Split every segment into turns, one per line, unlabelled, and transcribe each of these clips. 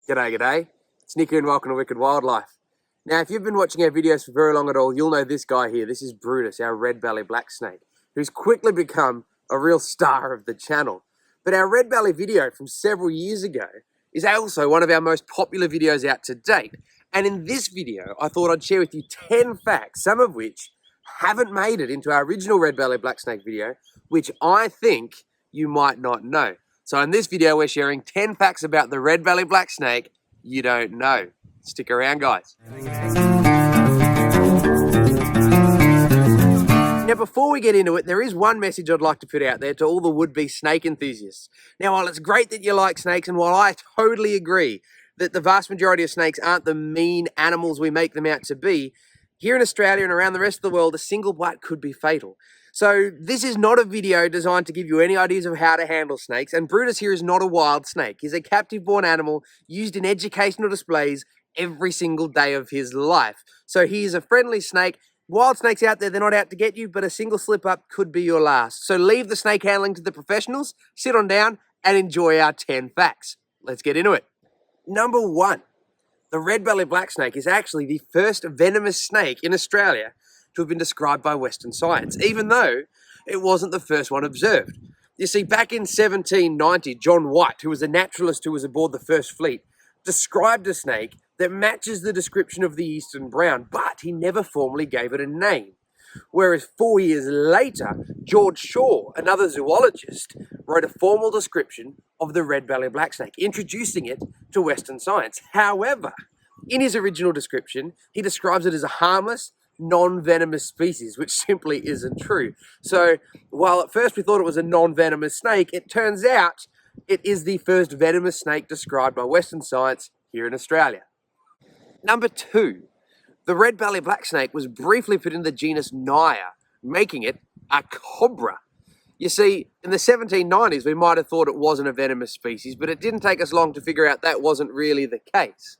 G'day, g'day. It's Nicky and welcome to Wicked Wildlife. Now, if you've been watching our videos for very long at all, you'll know this guy here. This is Brutus, our Red Belly Black Snake, who's quickly become a real star of the channel. But our Red Belly video from several years ago is also one of our most popular videos out to date. And in this video, I thought I'd share with you 10 facts, some of which haven't made it into our original Red Belly Black Snake video, which I think you might not know. So in this video, we're sharing 10 facts about the Red Belly Black Snake you don't know. Stick around, guys. Now, before we get into it, there is one message I'd like to put out there to all the would-be snake enthusiasts. Now, while it's great that you like snakes, and while I totally agree that the vast majority of snakes aren't the mean animals we make them out to be, here in Australia and around the rest of the world, a single bite could be fatal. So this is not a video designed to give you any ideas of how to handle snakes, and Brutus here is not a wild snake. He's a captive-born animal used in educational displays every single day of his life. So he is a friendly snake. Wild snakes out there, they're not out to get you, but a single slip-up could be your last. So leave the snake handling to the professionals, sit on down, and enjoy our 10 facts. Let's get into it. Number 1. The Red Belly Black Snake is actually the first venomous snake in Australia to have been described by Western science, even though it wasn't the first one observed. You see, back in 1790, John White, who was a naturalist who was aboard the first fleet, described a snake that matches the description of the eastern brown, but he never formally gave it a name. Whereas 4 years later, George Shaw, another zoologist, wrote a formal description of the Red Belly Black Snake, introducing it to Western science. However, in his original description, he describes it as a harmless, non-venomous species, which simply isn't true. So while at first we thought it was a non-venomous snake, it turns out it is the first venomous snake described by Western science here in Australia. Number 2, the Red Belly Black Snake was briefly put in the genus Naya, making it a cobra. You see, in the 1790s, we might have thought it wasn't a venomous species, but it didn't take us long to figure out that wasn't really the case.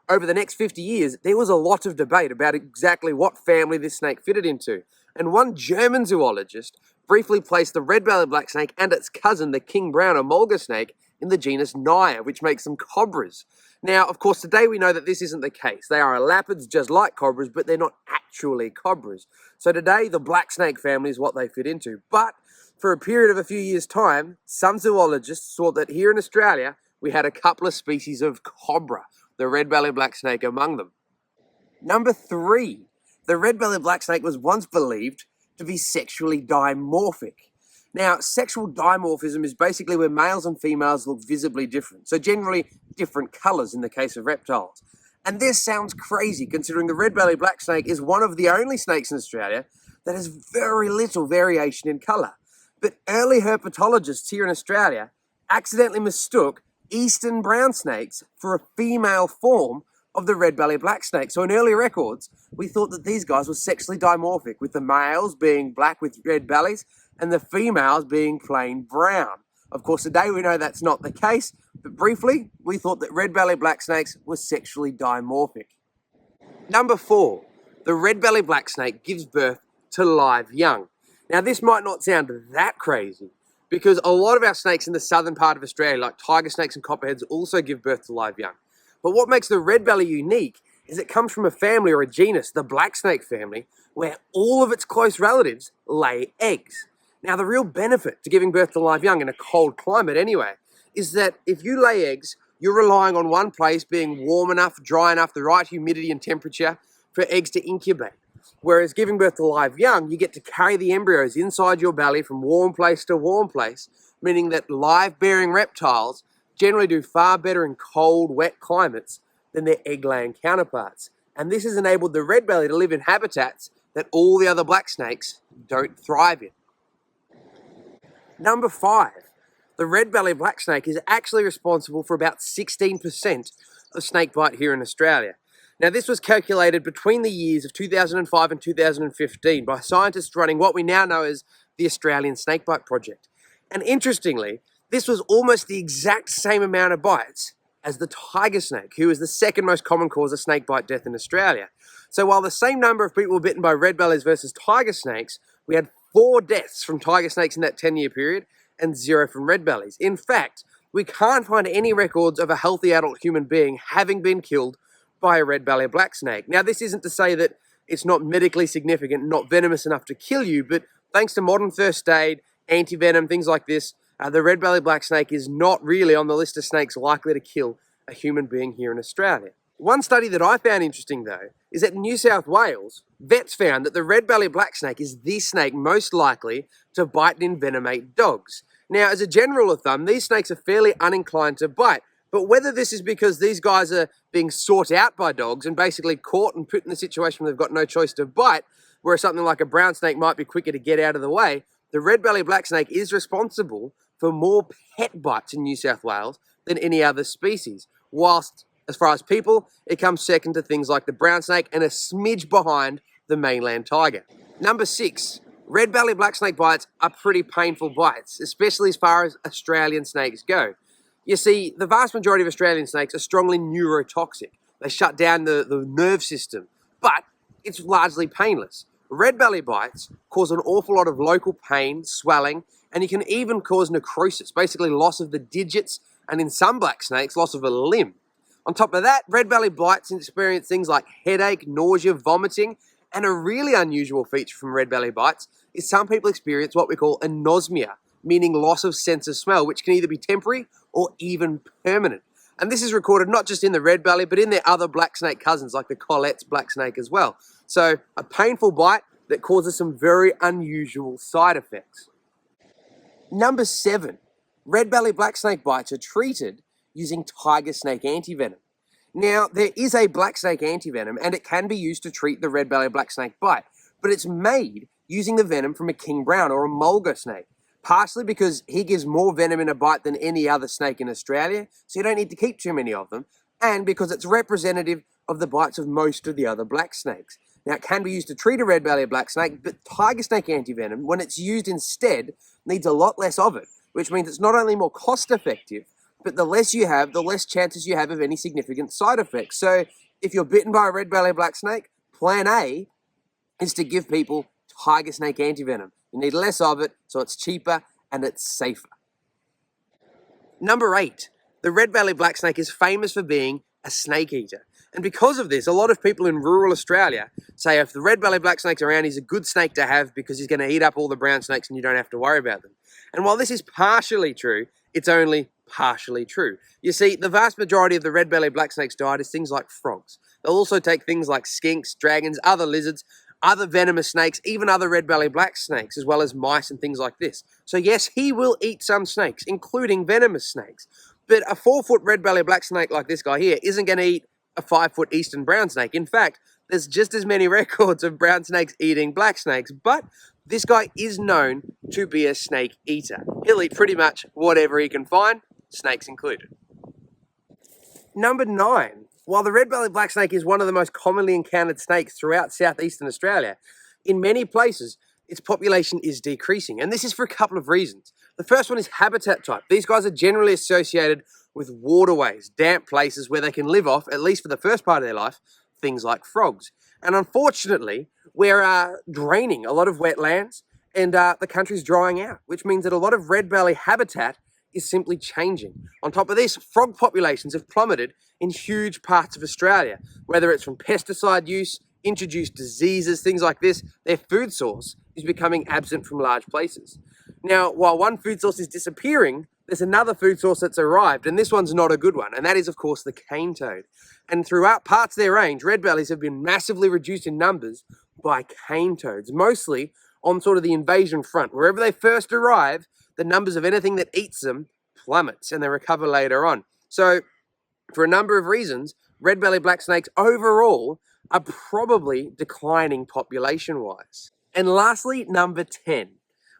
Over the next 50 years, there was a lot of debate about exactly what family this snake fitted into. And one German zoologist briefly placed the Red Belly Black Snake and its cousin, the king brown or mulga snake, in the genus Naya, which makes them cobras. Now, of course, today we know that this isn't the case. They are elapids just like cobras, but they're not actually cobras. So today, the black snake family is what they fit into. But for a period of a few years' time, some zoologists thought that here in Australia, we had a couple of species of cobra, the Red Belly Black Snake among them. Number 3, the Red Belly Black Snake was once believed to be sexually dimorphic. Now, sexual dimorphism is basically where males and females look visibly different, so generally different colours in the case of reptiles. And this sounds crazy considering the Red Belly Black Snake is one of the only snakes in Australia that has very little variation in colour. But early herpetologists here in Australia accidentally mistook eastern brown snakes for a female form of the Red Belly Black Snake. So in early records, we thought that these guys were sexually dimorphic, with the males being black with red bellies and the females being plain brown. Of course, today we know that's not the case, but briefly, we thought that Red Belly Black Snakes were sexually dimorphic. Number 4, the Red Belly Black Snake gives birth to live young. Now, this might not sound that crazy, because a lot of our snakes in the southern part of Australia, like tiger snakes and copperheads, also give birth to live young. But what makes the red belly unique is it comes from a family or a genus, the black snake family, where all of its close relatives lay eggs. Now, the real benefit to giving birth to live young in a cold climate anyway, is that if you lay eggs, you're relying on one place being warm enough, dry enough, the right humidity and temperature for eggs to incubate. Whereas giving birth to live young, you get to carry the embryos inside your belly from warm place to warm place, meaning that live-bearing reptiles generally do far better in cold, wet climates than their egg-laying counterparts. And this has enabled the red belly to live in habitats that all the other black snakes don't thrive in. Number 5, the Red Belly Black Snake is actually responsible for about 16% of snakebite here in Australia. Now, this was calculated between the years of 2005 and 2015 by scientists running what we now know as the Australian Snakebite Project. And interestingly, this was almost the exact same amount of bites as the tiger snake, who is the second most common cause of snakebite death in Australia. So while the same number of people were bitten by red bellies versus tiger snakes, we had 4 deaths from tiger snakes in that 10-year period and 0 from red bellies. In fact, we can't find any records of a healthy adult human being having been killed by a red bellied black snake. Now, this isn't to say that it's not medically significant, not venomous enough to kill you, but thanks to modern first aid, anti-venom, things like this, the red bellied black snake is not really on the list of snakes likely to kill a human being here in Australia. One study that I found interesting, though, is that in New South Wales, vets found that the red bellied black snake is the snake most likely to bite and envenomate dogs. Now, as a general rule of thumb, these snakes are fairly uninclined to bite, but whether this is because these guys are being sought out by dogs and basically caught and put in a situation where they've got no choice to bite, whereas something like a brown snake might be quicker to get out of the way, the red bellied black snake is responsible for more pet bites in New South Wales than any other species, whilst as far as people, it comes second to things like the brown snake and a smidge behind the mainland tiger. Number 6, red bellied black snake bites are pretty painful bites, especially as far as Australian snakes go. You see, the vast majority of Australian snakes are strongly neurotoxic. They shut down the nerve system, but it's largely painless. Red belly bites cause an awful lot of local pain, swelling, and you can even cause necrosis, basically loss of the digits, and in some black snakes, loss of a limb. On top of that, red belly bites experience things like headache, nausea, vomiting, and a really unusual feature from red belly bites is some people experience what we call anosmia, meaning loss of sense of smell, which can either be temporary or even permanent. And this is recorded not just in the red belly, but in their other black snake cousins, like the Collette's black snake as well. So a painful bite that causes some very unusual side effects. Number 7, red belly black snake bites are treated using tiger snake anti-venom. Now, there is a black snake anti-venom, and it can be used to treat the red belly black snake bite, but it's made using the venom from a king brown or a mulga snake, partially because he gives more venom in a bite than any other snake in Australia, so you don't need to keep too many of them, and because it's representative of the bites of most of the other black snakes. Now, it can be used to treat a red bellied black snake, but tiger snake anti-venom, when it's used instead, needs a lot less of it, which means it's not only more cost effective, but the less you have, the less chances you have of any significant side effects. So if you're bitten by a red bellied black snake, plan A is to give people tiger snake antivenom. You need less of it, so it's cheaper and it's safer. Number 8, the red bellied black snake is famous for being a snake eater. And because of this, a lot of people in rural Australia say if the red bellied black snake's around, he's a good snake to have because he's going to eat up all the brown snakes and you don't have to worry about them. And while this is partially true, it's only partially true. You see, the vast majority of the red bellied black snake's diet is things like frogs. They'll also take things like skinks, dragons, other lizards, other venomous snakes, even other red bellied black snakes, as well as mice and things like this. So yes, he will eat some snakes, including venomous snakes. But a 4-foot red bellied black snake like this guy here isn't going to eat a 5-foot eastern brown snake. In fact, there's just as many records of brown snakes eating black snakes, but this guy is known to be a snake eater. He'll eat pretty much whatever he can find, snakes included. Number 9. While the red-bellied black snake is one of the most commonly encountered snakes throughout southeastern Australia, in many places its population is decreasing, and this is for a couple of reasons. The first one is habitat type. These guys are generally associated with waterways, damp places where they can live off, at least for the first part of their life, things like frogs. And unfortunately, we're draining a lot of wetlands and the country's drying out, which means that a lot of red belly habitat is simply changing. On top of this, frog populations have plummeted in huge parts of Australia, whether it's from pesticide use, introduced diseases, things like this. Their food source is becoming absent from large places. Now, while one food source is disappearing, there's another food source that's arrived, and this one's not a good one, and that is, of course, the cane toad. And throughout parts of their range, red bellies have been massively reduced in numbers by cane toads, mostly on sort of the invasion front. Wherever they first arrive, the numbers of anything that eats them plummets, and they recover later on. So, for a number of reasons, red-bellied black snakes overall are probably declining population-wise. And lastly, number 10.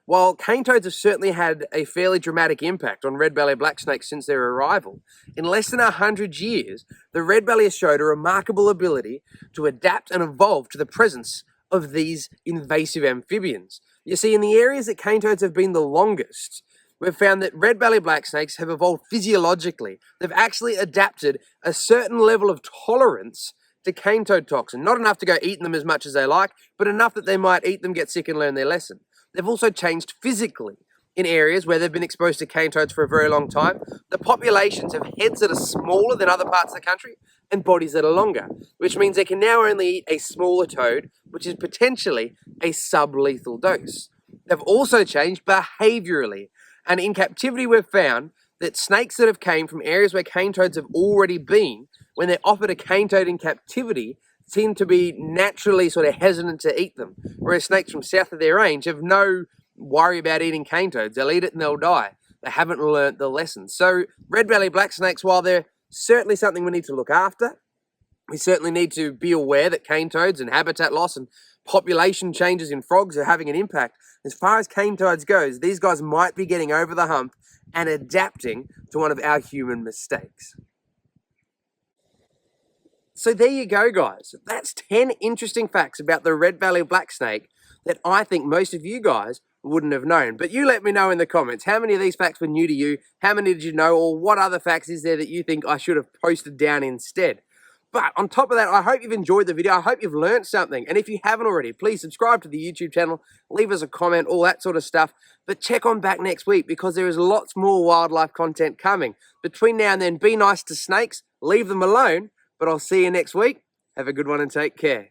While cane toads have certainly had a fairly dramatic impact on red-bellied black snakes since their arrival, in less than 100 years, the red belly has showed a remarkable ability to adapt and evolve to the presence of these invasive amphibians. You see, in the areas that cane toads have been the longest, we've found that red-bellied black snakes have evolved physiologically. They've actually adapted a certain level of tolerance to cane toad toxin. Not enough to go eating them as much as they like, but enough that they might eat them, get sick, and learn their lesson. They've also changed physically in areas where they've been exposed to cane toads for a very long time, the populations have heads that are smaller than other parts of the country and bodies that are longer, which means they can now only eat a smaller toad, which is potentially a sublethal dose. They've also changed behaviourally, and in captivity we've found that snakes that have came from areas where cane toads have already been, when they're offered a cane toad in captivity, seem to be naturally sort of hesitant to eat them, whereas snakes from south of their range have no worry about eating cane toads. They'll eat it and they'll die. They haven't learnt the lesson. So red belly black snakes, while they're certainly something we need to look after, we certainly need to be aware that cane toads and habitat loss and population changes in frogs are having an impact. As far as cane toads goes, these guys might be getting over the hump and adapting to one of our human mistakes. So there you go, guys. That's 10 interesting facts about the red belly black snake that I think most of you guys wouldn't have known. But you let me know in the comments, how many of these facts were new to you? How many did you know? Or what other facts is there that you think I should have posted down instead? But on top of that, I hope you've enjoyed the video. I hope you've learned something. And if you haven't already, please subscribe to the YouTube channel, leave us a comment, all that sort of stuff. But check on back next week because there is lots more wildlife content coming. Between now and then, be nice to snakes, leave them alone, but I'll see you next week. Have a good one and take care.